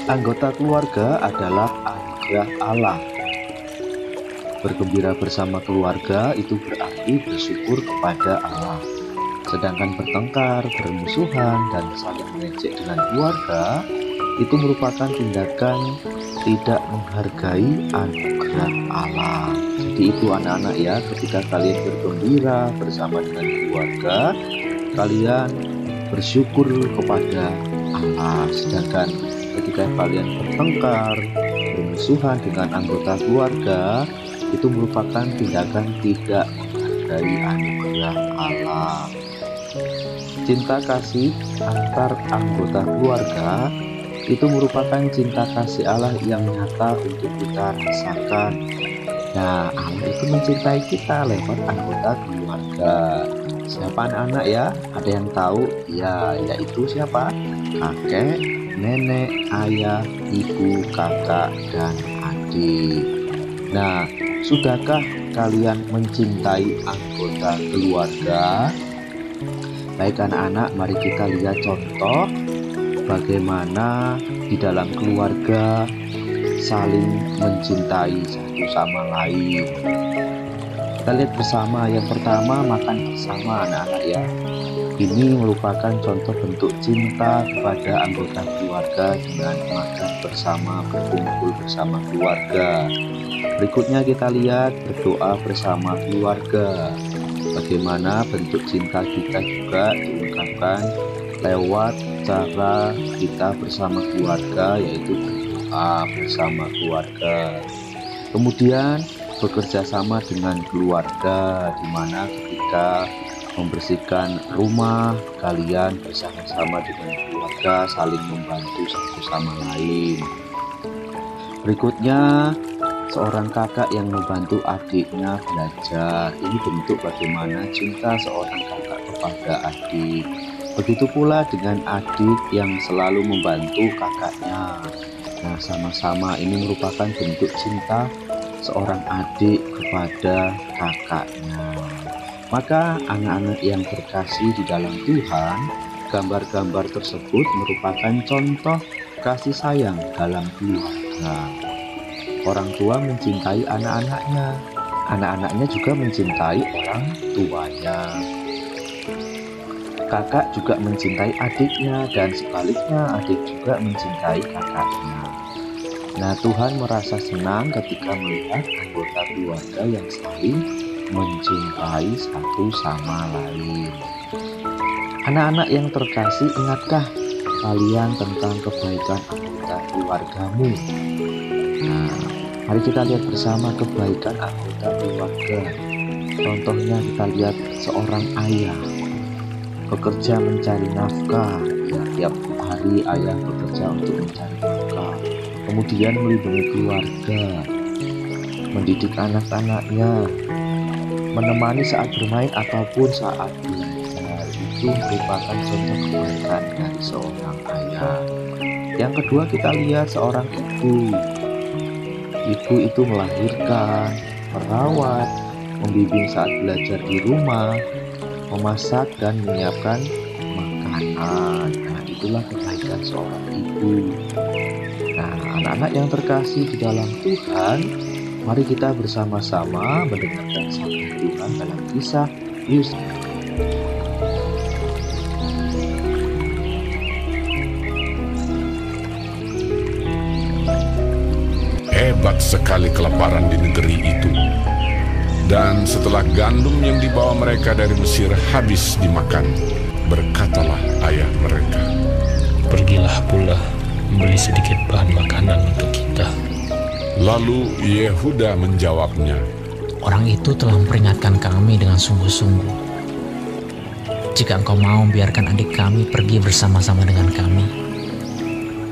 Anggota keluarga adalah anugerah Allah. Bergembira bersama keluarga itu berarti bersyukur kepada Allah. Sedangkan bertengkar, bermusuhan, dan saling mengejek dengan keluarga itu merupakan tindakan tidak menghargai anugerah Allah. Jadi itu anak-anak ya, ketika kalian bergembira bersama dengan keluarga, kalian bersyukur kepada Allah. Sedangkan ketika kalian bertengkar, bermusuhan dengan anggota keluarga, itu merupakan tindakan tidak menghargai anugerah Allah. Cinta kasih antar anggota keluarga itu merupakan cinta kasih Allah yang nyata untuk kita rasakan. Nah, Allah itu mencintai kita lewat anggota keluarga. Siapa anak-anak ya? Ada yang tahu? Ya, yaitu siapa? Kakek, nenek, ayah, ibu, kakak, dan adik. Nah, sudahkah kalian mencintai anggota keluarga? Baik anak-anak, mari kita lihat contoh bagaimana di dalam keluarga saling mencintai satu sama lain. Kita lihat bersama, yang pertama makan bersama anak-anak ya. Ini merupakan contoh bentuk cinta kepada anggota keluarga dengan makan bersama, berkumpul bersama keluarga. Berikutnya kita lihat berdoa bersama keluarga. Bagaimana bentuk cinta kita juga diungkapkan lewat cara kita bersama keluarga, yaitu berdoa bersama keluarga. Kemudian bekerja sama dengan keluarga, di mana ketika membersihkan rumah, kalian bersama-sama dengan keluarga saling membantu satu sama lain. Berikutnya, seorang kakak yang membantu adiknya belajar. Ini bentuk bagaimana cinta seorang kakak kepada adik. Begitu pula dengan adik yang selalu membantu kakaknya. Nah, sama-sama ini merupakan bentuk cinta seorang adik kepada kakaknya. Maka anak-anak yang terkasih di dalam Tuhan, gambar-gambar tersebut merupakan contoh kasih sayang dalam keluarga. Orang tua mencintai anak-anaknya, anak-anaknya juga mencintai orang tuanya. Kakak juga mencintai adiknya, dan sebaliknya adik juga mencintai kakaknya. Nah, Tuhan merasa senang ketika melihat anggota keluarga yang saling mencintai satu sama lain. Anak-anak yang terkasih, ingatkah kalian tentang kebaikan anggota keluargamu? Nah, mari kita lihat bersama kebaikan anggota keluarga. Contohnya kita lihat seorang ayah bekerja mencari nafkah. Ya, tiap hari ayah bekerja untuk mencari nafkah. Kemudian melindungi keluarga, mendidik anak-anaknya, menemani saat bermain ataupun saat belajar. Itu merupakan contoh kebaikan dari seorang ayah. Yang kedua, kita lihat seorang ibu. Ibu itu melahirkan, merawat, membimbing saat belajar di rumah, memasak dan menyiapkan makanan. Nah, itulah kebaikan seorang ibu. Nah, anak-anak yang terkasih di dalam Tuhan, mari kita bersama-sama mendengarkan sabda Tuhan dalam kisah Yusuf. Hebat sekali kelaparan di negeri itu. Dan setelah gandum yang dibawa mereka dari Mesir habis dimakan, berkatalah ayah mereka, "Pergilah pula membeli sedikit bahan makanan untuk kita." Lalu Yehuda menjawabnya, "Orang itu telah memperingatkan kami dengan sungguh-sungguh. Jika engkau mau biarkan adik kami pergi bersama-sama dengan kami,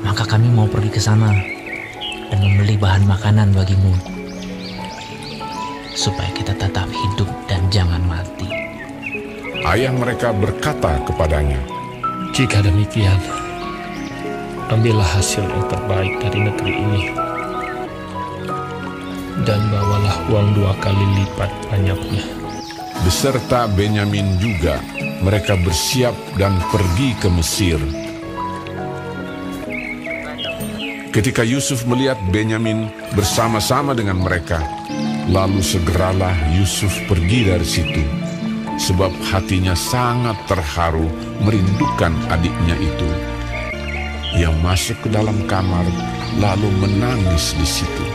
maka kami mau pergi ke sana dan membeli bahan makanan bagimu, supaya kita tetap hidup dan jangan mati." Ayah mereka berkata kepadanya, "Jika demikian, ambillah hasil yang terbaik dari negeri ini, dan bawalah uang 2 kali lipat banyaknya." Beserta Benyamin juga, mereka bersiap dan pergi ke Mesir. Ketika Yusuf melihat Benyamin bersama-sama dengan mereka, lalu segeralah Yusuf pergi dari situ, sebab hatinya sangat terharu merindukan adiknya itu. Ia masuk ke dalam kamar, lalu menangis di situ.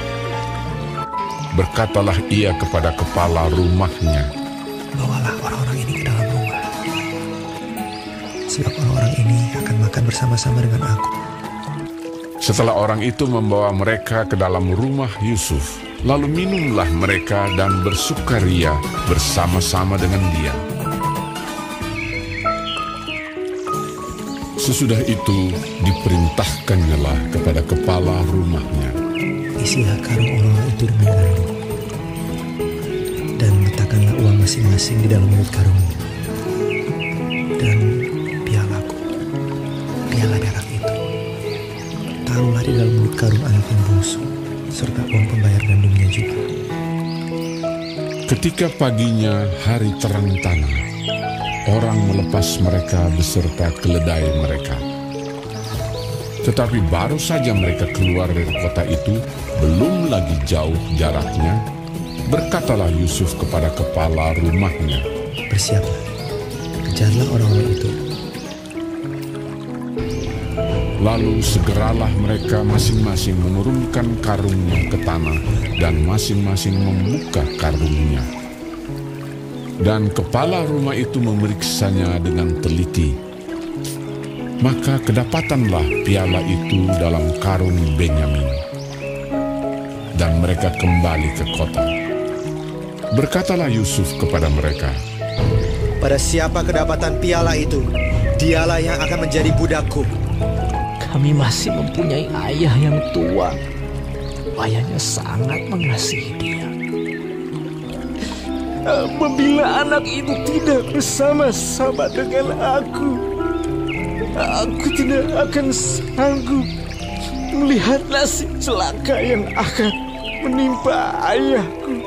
Berkatalah ia kepada kepala rumahnya, "Bawalah orang-orang ini ke dalam rumah, sebab orang-orang ini akan makan bersama-sama dengan aku." Setelah orang itu membawa mereka ke dalam rumah Yusuf, lalu minumlah mereka dan bersukaria bersama-sama dengan dia. Sesudah itu diperintahkannyalah kepada kepala rumahnya, "Isilah karung orang-orang itu dengan gandum, dan letakkanlah uang masing-masing di dalam mulut karungnya. Dan pialaku, piala perak itu, taruhlah di dalam mulut karung anak yang bungsu, serta uang pembayar gandumnya juga." Ketika paginya hari terang tanah, orang melepas mereka beserta keledai mereka. Tetapi baru saja mereka keluar dari kota itu, belum lagi jauh jaraknya, berkatalah Yusuf kepada kepala rumahnya, "Bersiaplah, kejarlah orang-orang itu." Lalu segeralah mereka masing-masing menurunkan karungnya ke tanah dan masing-masing membuka karungnya. Dan kepala rumah itu memeriksanya dengan teliti. Maka kedapatanlah piala itu dalam karung Benyamin. Dan mereka kembali ke kota. Berkatalah Yusuf kepada mereka, "Pada siapa kedapatan piala itu, dialah yang akan menjadi budakku." Kami masih mempunyai ayah yang tua. Ayahnya sangat mengasihi dia. Apabila anak itu tidak bersama-sama dengan aku tidak akan sanggup melihat nasib celaka yang akan menimpa ayahku.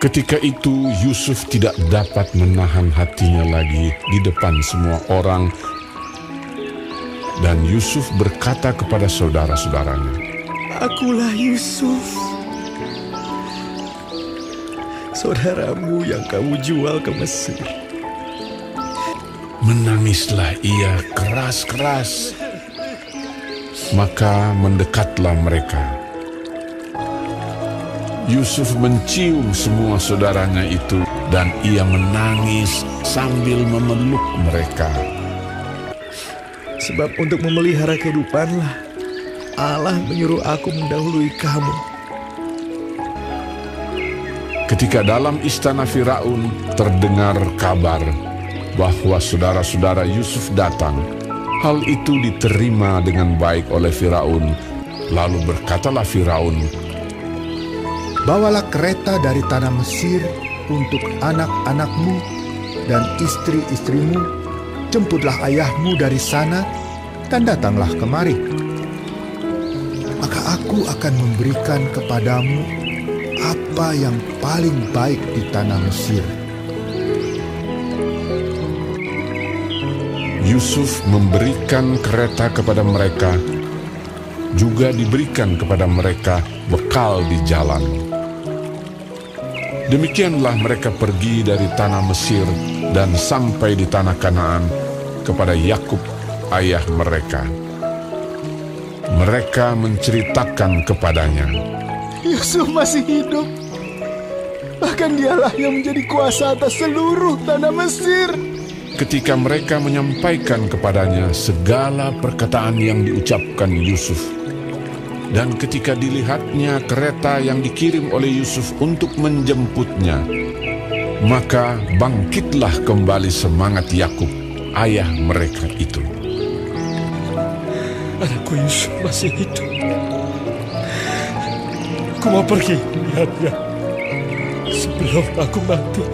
ketika itu Yusuf tidak dapat menahan hatinya lagi di depan semua orang. Dan Yusuf berkata kepada saudara-saudaranya, "Akulah Yusuf, saudaramu yang kamu jual ke Mesir." Menangislah ia keras-keras. Maka mendekatlah mereka. Yusuf mencium semua saudaranya itu, dan ia menangis sambil memeluk mereka. Sebab untuk memelihara kehidupanlah Allah menyuruh aku mendahului kamu. Ketika dalam istana Firaun terdengar kabar bahwa saudara-saudara Yusuf datang, hal itu diterima dengan baik oleh Firaun. Lalu berkatalah Firaun, "Bawalah kereta dari tanah Mesir untuk anak-anakmu dan istri-istrimu. Jemputlah ayahmu dari sana dan datanglah kemari. Maka aku akan memberikan kepadamu apa yang paling baik di tanah Mesir." Yusuf memberikan kereta kepada mereka, juga diberikan kepada mereka bekal di jalan. Demikianlah mereka pergi dari tanah Mesir dan sampai di tanah Kanaan kepada Yakub ayah mereka. Mereka menceritakan kepadanya, Yusuf masih hidup. Bahkan dialah yang menjadi kuasa atas seluruh tanah Mesir. ketika mereka menyampaikan kepadanya segala perkataan yang diucapkan Yusuf. Dan ketika dilihatnya kereta yang dikirim oleh Yusuf untuk menjemputnya, maka bangkitlah kembali semangat Yakub, ayah mereka itu. Anakku Yusuf masih hidup. Aku mau pergi lihatnya sebelum aku mati.